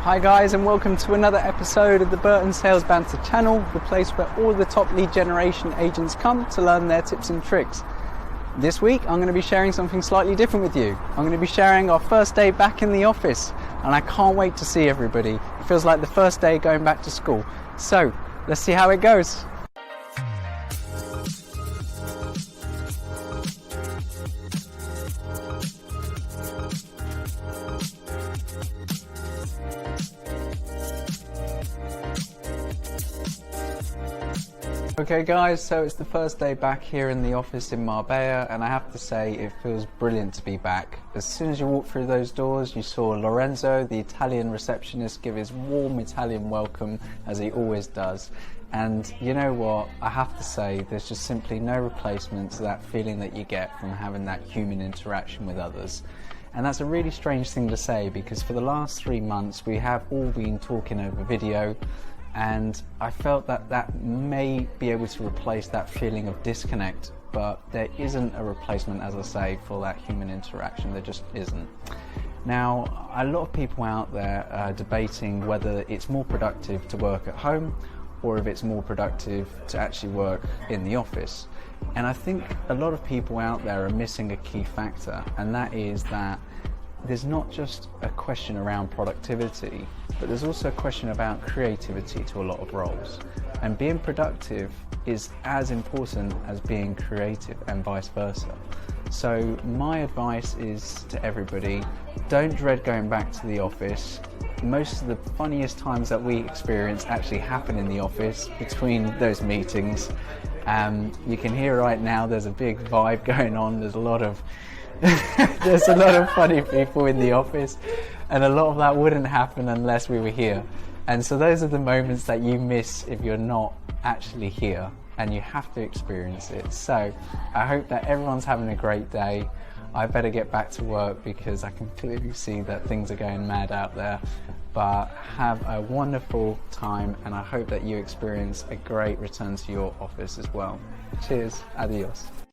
Hi guys, and welcome to another episode of the Burton Sales Banter channel, the place where all the top lead generation agents come to learn their tips and tricks. This week I'm going to be sharing something slightly different with you. I'm going to be sharing our first day back in the office, and I can't wait to see everybody. It feels like the first day going back to school. So let's see how it goes. Okay guys, so it's the first day back here in the office in Marbella, and I have to say it feels brilliant to be back. As soon as you walk through those doors, you saw Lorenzo, the Italian receptionist, give his warm Italian welcome as he always does. And you know what, I have to say there's just simply no replacement to that feeling that you get from having that human interaction with others. And that's a really strange thing to say, because for the last 3 months we have all been talking over video, and I felt that that may be able to replace that feeling of disconnect, but there isn't a replacement, as I say, for that human interaction. There just isn't. Now, a lot of people out there are debating whether it's more productive to work at home or if it's more productive to actually work in the office. And I think a lot of people out there are missing a key factor, and that is that there's not just a question around productivity, but there's also a question about creativity to a lot of roles. And being productive is as important as being creative, and vice versa. So my advice is to everybody, don't dread going back to the office. Most of the funniest times that we experience actually happen in the office between those meetings. You can hear right now there's a big vibe going on. There's a lot of there's a lot of funny people in the office, and a lot of that wouldn't happen unless we were here. And so those are the moments that you miss if you're not actually here, and you have to experience it. So I hope that everyone's having a great day. I better get back to work because I can clearly see that things are going mad out there. But have a wonderful time, and I hope that you experience a great return to your office as well. Cheers, adios.